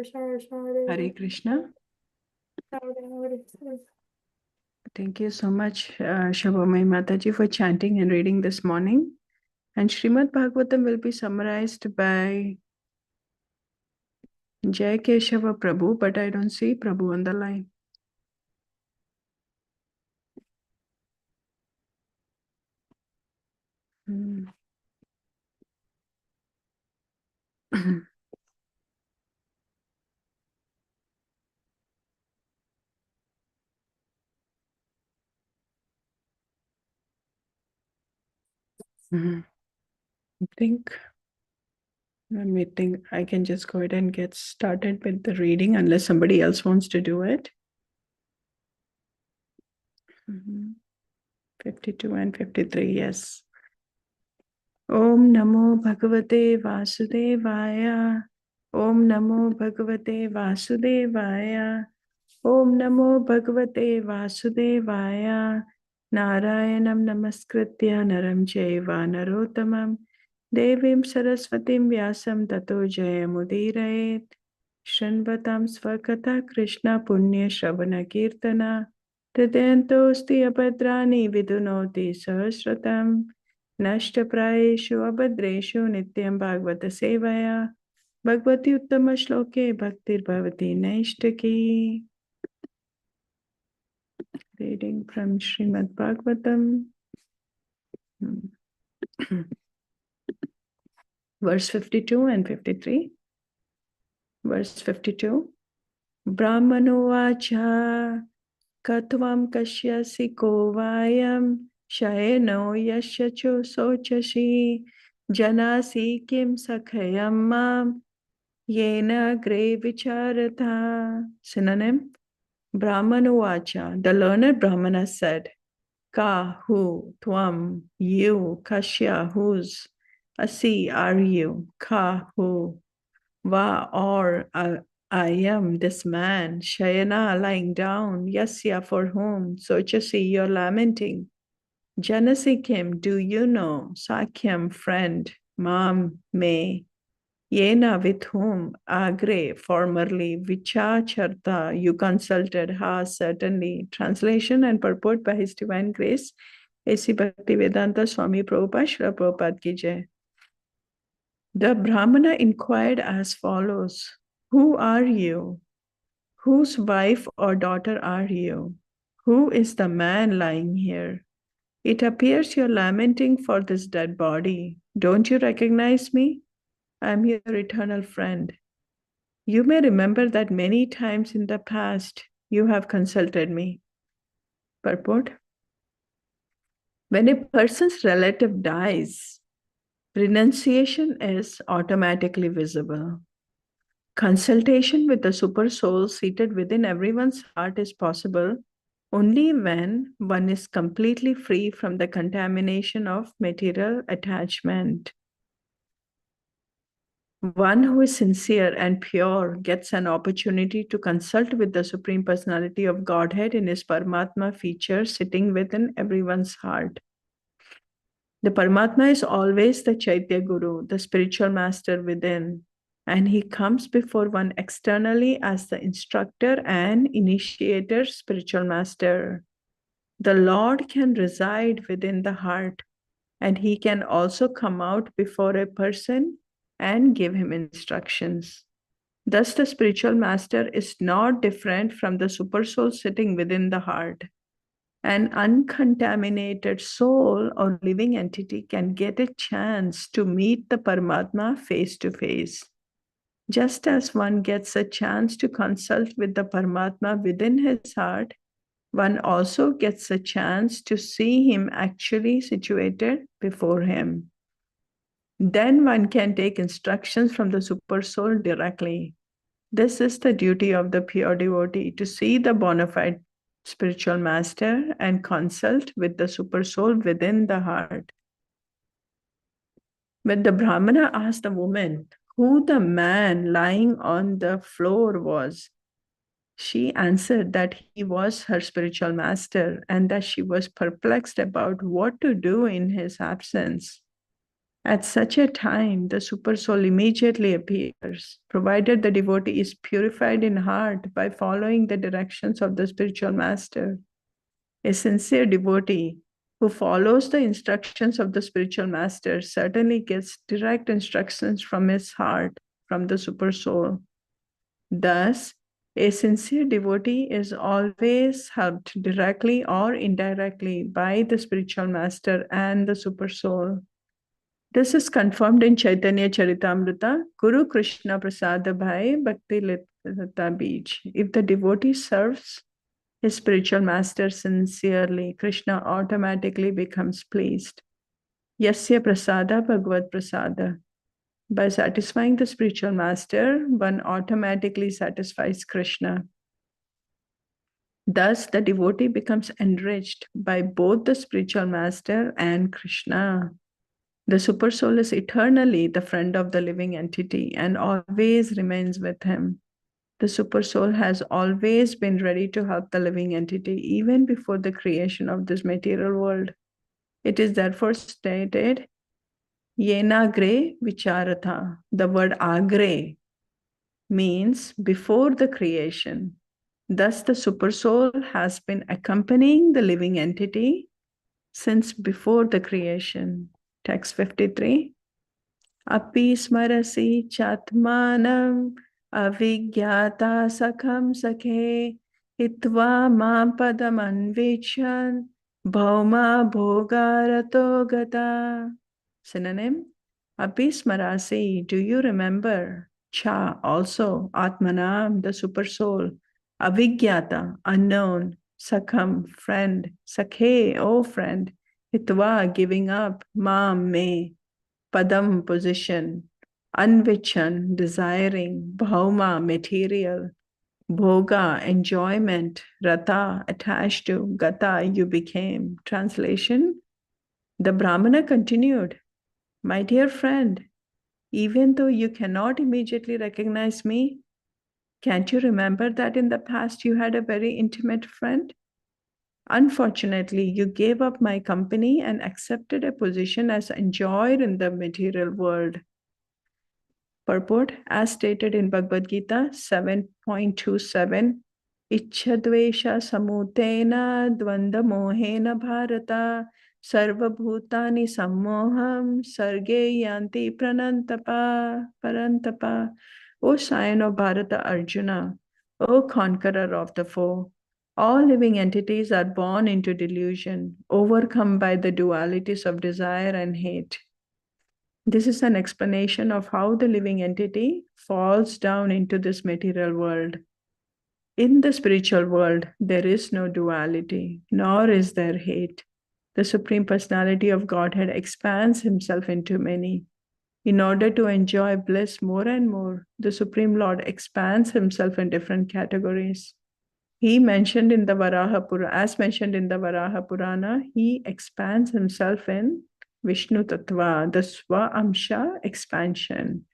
Hare Krishna. Thank you so much, Shabhamai Mataji, for chanting and reading this morning. And Srimad Bhagavatam will be summarized by Jai Keshava Prabhu, but I don't see Prabhu on the line. I think I can just go ahead and get started with the reading unless somebody else wants to do it. 52 and 53, yes. Om Namo Bhagavate Vasudevaya. Om Namo Bhagavate Vasudevaya. Om Namo Bhagavate Vasudevaya. Narayanam Namaskritya Naram Chaiva Narottamam Devim Saraswatim Vyasam Tato Jayamudiraet Shranvatam Svakata Krishna Punya Shravana Kirtana Hridayantosti Abhadrani Vidunoti Sahasratam Nashtaprayeshu Abhadreshu Nityam Bhagavata Sevaya Bhagavati Uttama Shloke Bhaktir Bhavati Naishtaki. Reading from Srimad Bhagavatam. Verse 52 and 53. Verse 52. Brahmanovacha katvam kashyasi kovayam shayeno yashacho sochashi janasi kim sakhayam mam yena gre vicharata. Synonym. Brahmanovacha, the learned Brahmana said, Ka, who, Tvam, you, Kashya, whose, Asi, are you, Ka, who, Va, or, I am this man, Shayana, lying down, Yasya, for whom, Sochasi, you're lamenting, Janasi Kim, do you know, Sakyam, friend, Mam, may, Yena, with whom, Agre, formerly, Vichacharta, you consulted, Ha, certainly. Translation and purport by His Divine Grace, A.C. Bhaktivedanta Swami Prabhupada, Srila Prabhupada Ki Jai. The Brahmana inquired as follows, who are you? Whose wife or daughter are you? Who is the man lying here? It appears you're lamenting for this dead body. Don't you recognize me? I am your eternal friend. You may remember that many times in the past you have consulted me. Purport. When a person's relative dies, renunciation is automatically visible. Consultation with the super soul seated within everyone's heart is possible only when one is completely free from the contamination of material attachment. One who is sincere and pure gets an opportunity to consult with the Supreme Personality of Godhead in his Paramatma feature sitting within everyone's heart. The Paramatma is always the Chaitya Guru, the spiritual master within, and he comes before one externally as the instructor and initiator spiritual master. The Lord can reside within the heart, and he can also come out before a person and give him instructions. Thus, the spiritual master is not different from the super soul sitting within the heart. An uncontaminated soul or living entity can get a chance to meet the Paramatma face to face. Just as one gets a chance to consult with the Paramatma within his heart, one also gets a chance to see him actually situated before him. Then one can take instructions from the super soul directly. This is the duty of the pure devotee, to see the bona fide spiritual master and consult with the super soul within the heart. When the Brahmana asked the woman who the man lying on the floor was, she answered that he was her spiritual master and that she was perplexed about what to do in his absence. At such a time, the super soul immediately appears, provided the devotee is purified in heart by following the directions of the spiritual master. A sincere devotee who follows the instructions of the spiritual master certainly gets direct instructions from his heart, from the super soul. Thus, a sincere devotee is always helped directly or indirectly by the spiritual master and the super soul. This is confirmed in Chaitanya Charitamrita, Guru Krishna Prasada Bhai Bhakti Lita Beej. If the devotee serves his spiritual master sincerely, Krishna automatically becomes pleased. Yasya Prasada Bhagavad Prasada. By satisfying the spiritual master, one automatically satisfies Krishna. Thus, the devotee becomes enriched by both the spiritual master and Krishna. The super soul is eternally the friend of the living entity and always remains with him. The super soul has always been ready to help the living entity even before the creation of this material world. It is therefore stated, Yenagre Vicharatha. The word agre means before the creation. Thus, the super soul has been accompanying the living entity since before the creation. Text 53. Api smarasi chatmanam avigyata sakham sakhe hitva ma padam anvichan bhauma bhogarato gata. Synonym. Api smarasi, do you remember? Cha, also. Atmanam, the super soul. Avigyata, unknown. Sakham, friend. Sakhe, oh friend. Hitva, giving up. Mam, me. Padam, position. Anvichan, desiring. Bhauma, material. Bhoga, enjoyment. Rata, attached to. Gata, you became. Translation. The Brahmana continued, my dear friend, even though you cannot immediately recognize me, can't you remember that in the past you had a very intimate friend? Unfortunately, you gave up my company and accepted a position as enjoyed in the material world. Purport, as stated in Bhagavad Gita 7.27, Ichchadvesha samutena dvanda mohena bharata sarvabhutani sammoham sarge yanti parantapa. O Scion of Bharata Arjuna, O conqueror of the foe, all living entities are born into delusion, overcome by the dualities of desire and hate. This is an explanation of how the living entity falls down into this material world. In the spiritual world, there is no duality, nor is there hate. The Supreme Personality of Godhead expands himself into many. In order to enjoy bliss more and more, the Supreme Lord expands himself in different categories. As mentioned in the Varaha Purana, he expands himself in Vishnu Tattva, the Swa Amsha expansion,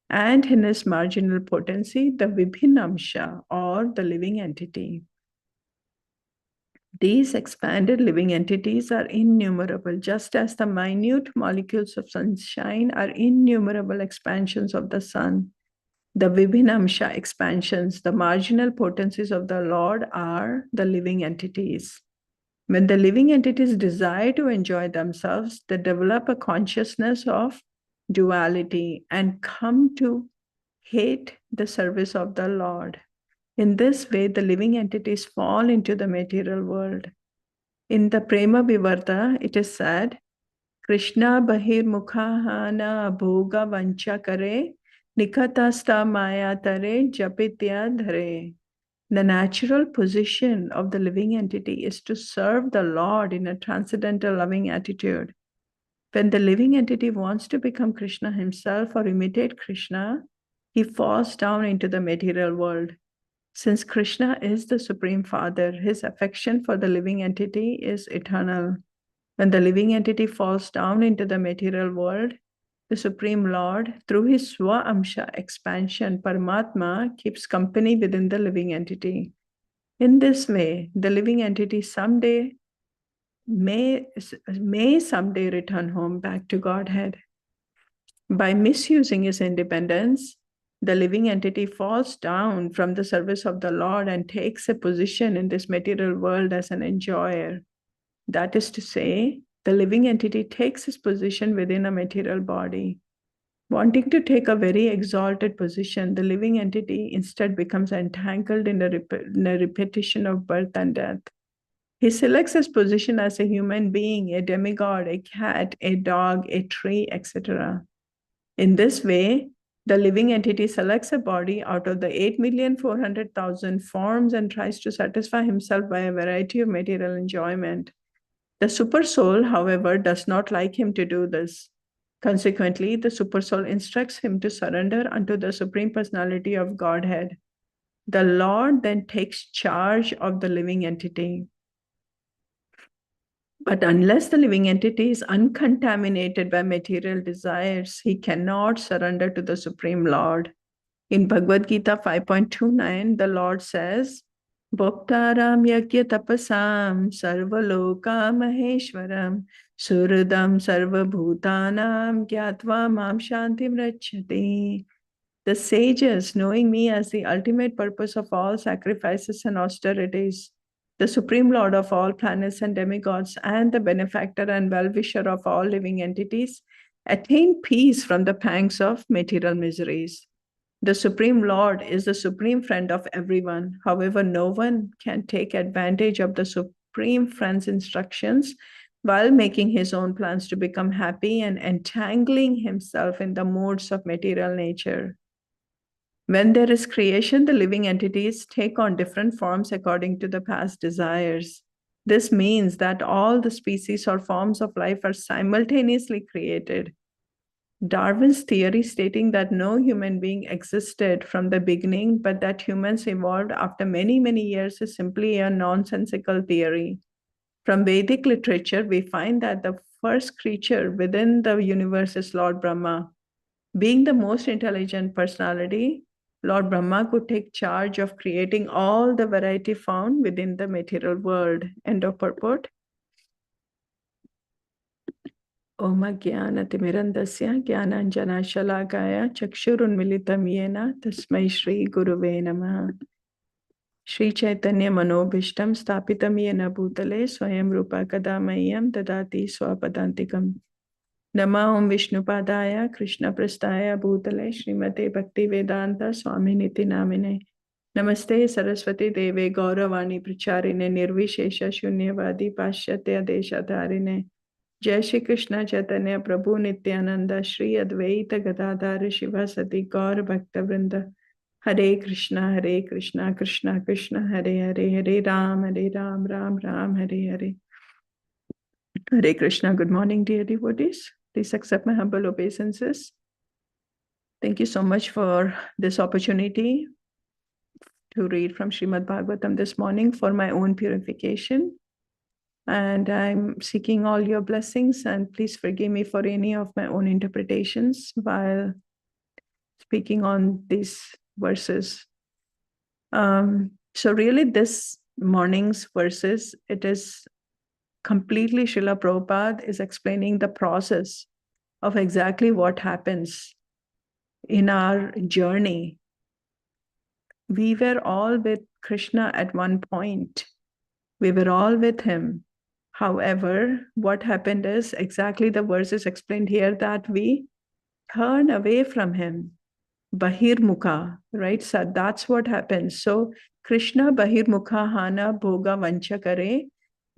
and in his marginal potency, the Vibhin Amsha, or the living entity. These expanded living entities are innumerable, just as the minute molecules of sunshine are innumerable expansions of the sun. The Vibhinamsha expansions, the marginal potencies of the Lord, are the living entities. When the living entities desire to enjoy themselves, they develop a consciousness of duality and come to hate the service of the Lord. In this way, the living entities fall into the material world. In the Prema Vivarta, it is said, Krishna bahir mukhahana bhoga vancha kare nikatasta maya tare japitya dhare. The natural position of the living entity is to serve the Lord in a transcendental loving attitude. When the living entity wants to become Krishna himself or imitate Krishna, he falls down into the material world. Since Krishna is the Supreme Father, his affection for the living entity is eternal. When the living entity falls down into the material world, the Supreme Lord, through his Swa Amsha expansion, Paramatma, keeps company within the living entity. In this way, the living entity may someday return home back to Godhead. By misusing his independence, the living entity falls down from the service of the Lord and takes a position in this material world as an enjoyer. That is to say, the living entity takes his position within a material body. Wanting to take a very exalted position, the living entity instead becomes entangled in a repetition of birth and death. He selects his position as a human being, a demigod, a cat, a dog, a tree, etc. In this way, the living entity selects a body out of the 8,400,000 forms and tries to satisfy himself by a variety of material enjoyment. The supersoul, however, does not like him to do this. Consequently, the supersoul instructs him to surrender unto the Supreme Personality of Godhead. The Lord then takes charge of the living entity. But unless the living entity is uncontaminated by material desires, he cannot surrender to the Supreme Lord. In Bhagavad Gita 5.29, the Lord says, Bhoktaram yagya tapasam sarvaloka maheshwaram suridam sarvabhutanam gyatva mam shantim rachyati. The sages, knowing me as the ultimate purpose of all sacrifices and austerities, the Supreme Lord of all planets and demigods, and the benefactor and well-wisher of all living entities, attain peace from the pangs of material miseries. The Supreme Lord is the supreme friend of everyone. However, no one can take advantage of the Supreme Friend's instructions while making his own plans to become happy and entangling himself in the modes of material nature. When there is creation, the living entities take on different forms according to the past desires. This means that all the species or forms of life are simultaneously created. Darwin's theory stating that no human being existed from the beginning, but that humans evolved after many, many years is simply a nonsensical theory. From Vedic literature, we find that the first creature within the universe is Lord Brahma. Being the most intelligent personality, Lord Brahma could take charge of creating all the variety found within the material world. End of purport. Om Jnanatimirandasya Jnananjanashalakaya Chakshurunmilitam Yena Tasmai Shri Guruve Namaha. Shri Chaitanya Manobhishtam Stapitam Yena Bhutale Swayam Rupa Kadamayam Dadati Swapadantikam. Nama Om Vishnupadaya Krishna Prastaya Bhutale Srimate Bhakti Vedanta Swami Niti Namine. Namaste Saraswati Deve Gauravani Pracharine Nirvishesha Shunyavadi Pashyatya Deshatarine. Jai Shri Krishna Chaitanya Prabhu Nityananda Shri Advaita Gadadhara Shiva Sati Gaur Bhakta Vrinda. Hare Krishna Krishna Krishna Hare Hare Hare Ram Ram Ram Hare Hare. Hare Krishna. Good morning, dear devotees. Please accept my humble obeisances. Thank you so much for this opportunity to read from Srimad Bhagavatam this morning for my own purification. And I'm seeking all your blessings, and please forgive me for any of my own interpretations while speaking on these verses. So really this morning's verses, it is completely Srila Prabhupada is explaining the process of exactly what happens in our journey. We were all with Krishna at one point. We were all with him. However, what happened is exactly the verses explained here that we turn away from him. Bahirmukha, right? So that's what happens. So Krishna Bahirmukha Hana Bhoga Vancha Kare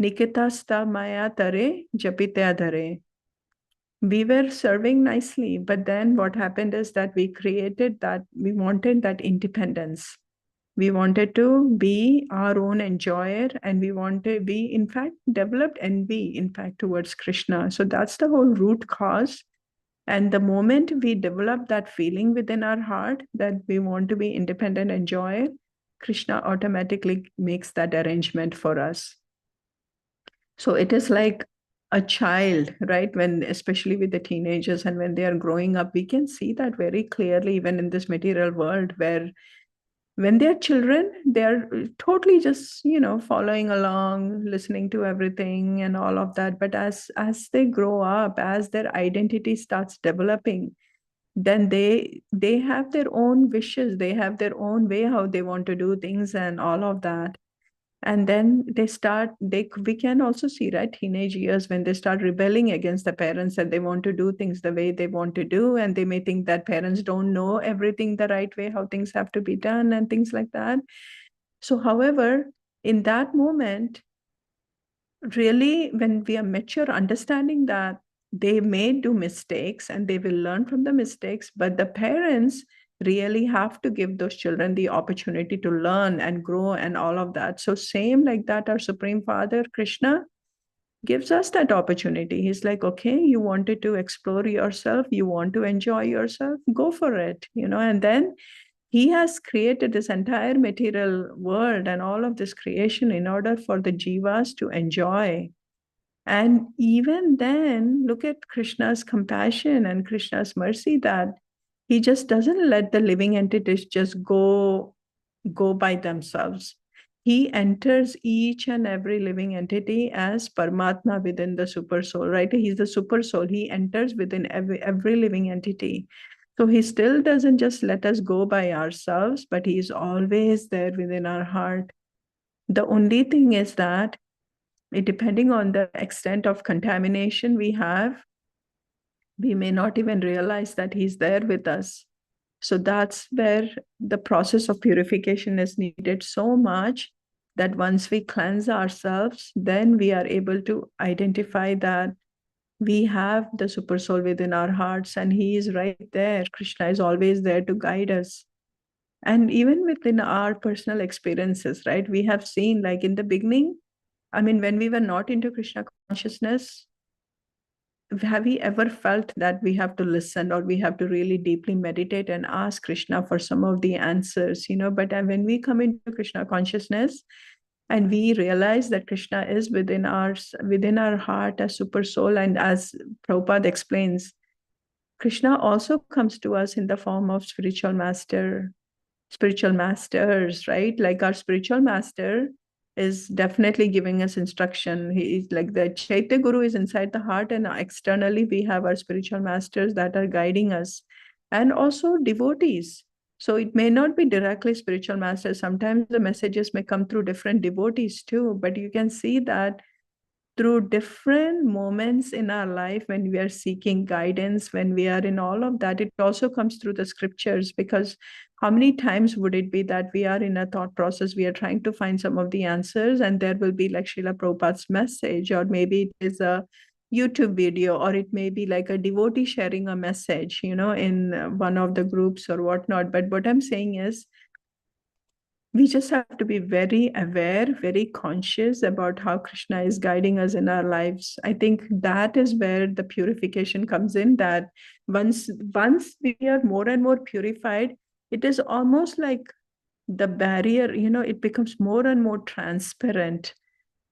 Nikitasta Maya Tare Japitya Dhare. We were serving nicely, but then what happened is that we wanted that independence. We wanted to be our own enjoyer, and we in fact developed envy, in fact, towards Krishna. So that's the whole root cause. And the moment we develop that feeling within our heart that we want to be independent enjoyer, Krishna automatically makes that arrangement for us. So it is like a child, right? Especially with the teenagers and when they are growing up, we can see that very clearly, even in this material world, where when they're children, they're totally just, following along, listening to everything and all of that. But as they grow up, as their identity starts developing, then they have their own wishes, they have their own way how they want to do things and all of that. And then we can also see, right, teenage years when they start rebelling against the parents, that they want to do things the way they want to do, and they may think that parents don't know everything the right way, how things have to be done and things like that. So however, in that moment, really, when we are mature, understanding that they may do mistakes and they will learn from the mistakes, but the parents really have to give those children the opportunity to learn and grow and all of that. So same like that, our Supreme Father Krishna gives us that opportunity. He's like, okay, you wanted to explore yourself, you want to enjoy yourself, go for it, and then he has created this entire material world and all of this creation in order for the jivas to enjoy. And even then, look at Krishna's compassion and Krishna's mercy, that he just doesn't let the living entities just go by themselves. He enters each and every living entity as Paramatma within the super soul, right? He's the super soul. He enters within every living entity. So he still doesn't just let us go by ourselves, but he is always there within our heart. The only thing is that depending on the extent of contamination we have, we may not even realize that he's there with us. So that's where the process of purification is needed so much, that once we cleanse ourselves, then we are able to identify that we have the super soul within our hearts and he is right there. Krishna is always there to guide us. And even within our personal experiences, right? We have seen, like in the beginning, I mean, when we were not into Krishna consciousness, have we ever felt that we have to listen or we have to really deeply meditate and ask Krishna for some of the answers, but when we come into Krishna consciousness and we realize that Krishna is within our heart as super soul, and as Prabhupada explains, Krishna also comes to us in the form of spiritual masters, right? Like our spiritual master is definitely giving us instruction. He is like the Chaitya Guru is inside the heart, and externally we have our spiritual masters that are guiding us, and also devotees. So it may not be directly spiritual masters. Sometimes the messages may come through different devotees too, but you can see that through different moments in our life when we are seeking guidance, when we are in all of that, it also comes through the scriptures. Because how many times would it be that we are in a thought process, we are trying to find some of the answers, and there will be like Srila Prabhupada's message, or maybe it is a YouTube video, or it may be like a devotee sharing a message, in one of the groups or whatnot. But what I'm saying is, we just have to be very aware, very conscious about how Krishna is guiding us in our lives. I think that is where the purification comes in, that once we are more and more purified, it is almost like the barrier, it becomes more and more transparent.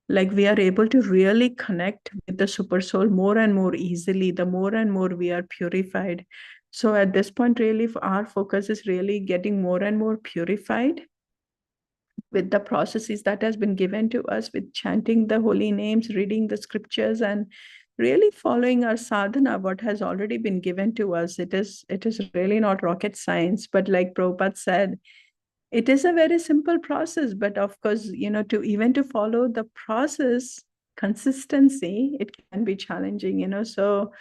Like we are able to really connect with the super soul more and more easily, the more and more we are purified. So at this point, really, our focus is really getting more and more purified with the processes that has been given to us, with chanting the holy names, reading the scriptures, and really following our sadhana, what has already been given to us. It is really not rocket science, but like Prabhupada said, it is a very simple process. But of course, to follow the process consistency, it can be challenging. So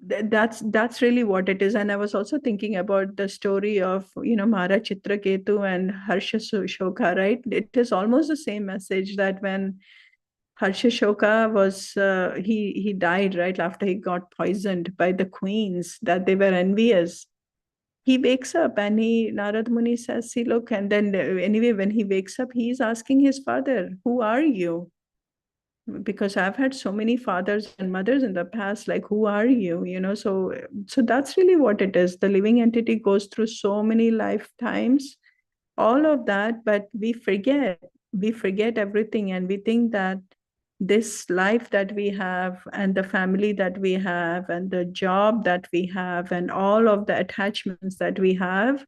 that's really what it is. And I was also thinking about the story of Mara Chitraketu and Harsha Shoka, right? It is almost the same message, that when Harsha Shoka was he died right after he got poisoned by the queens, that they were envious. He wakes up and Narad Muni says, see, look, and then anyway, when he wakes up, he's asking his father, who are you? Because I've had so many fathers and mothers in the past, like, who are you? So that's really what it is. The living entity goes through so many lifetimes, all of that, but we forget everything, and we think that this life that we have, and the family that we have, and the job that we have, and all of the attachments that we have,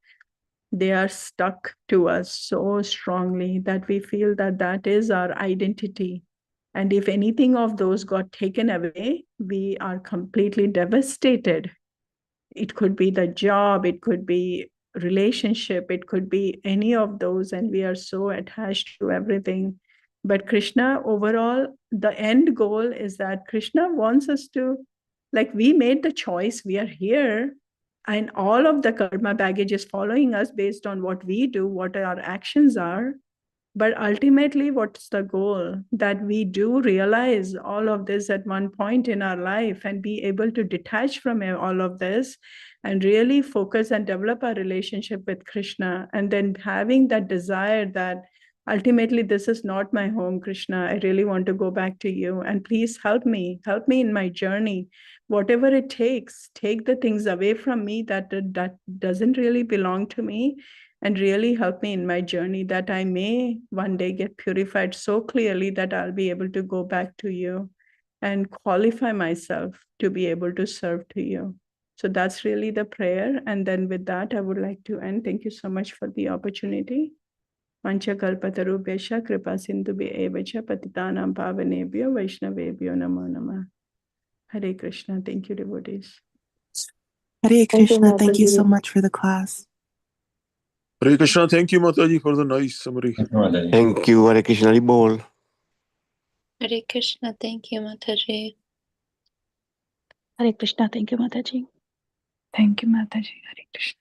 they are stuck to us so strongly that we feel that that is our identity. And if anything of those got taken away, we are completely devastated. It could be the job, it could be relationship, it could be any of those, and we are so attached to everything. But Krishna, overall, the end goal is that Krishna wants us to, like, we made the choice, we are here, and all of the karma baggage is following us based on what we do, what our actions are. But ultimately, what's the goal? That we do realize all of this at one point in our life and be able to detach from all of this and really focus and develop our relationship with Krishna. And then having that desire that ultimately this is not my home, Krishna. I really want to go back to you. And please help me in my journey. Whatever it takes, take the things away from me that doesn't really belong to me, and really help me in my journey, that I may one day get purified so clearly that I'll be able to go back to you and qualify myself to be able to serve to you. So that's really the prayer. And then with that, I would like to end. Thank you so much for the opportunity. Mancha kalpatarubhyascha kripa sindhubhya eva cha patitanam pavanebhyo vaishnavebhyo namo namah. Hare Krishna. Thank you, devotees. Hare Thank you, Krishna. Thank you so Mataji. much for the class. Hare Krishna. Thank you, Mataji, for the nice summary. Thank you. Hare Krishna. Hari Bol. Hare Krishna. Thank you, Mataji. Hare Krishna. Thank you, Mataji. Thank you, Mataji. Hare Krishna.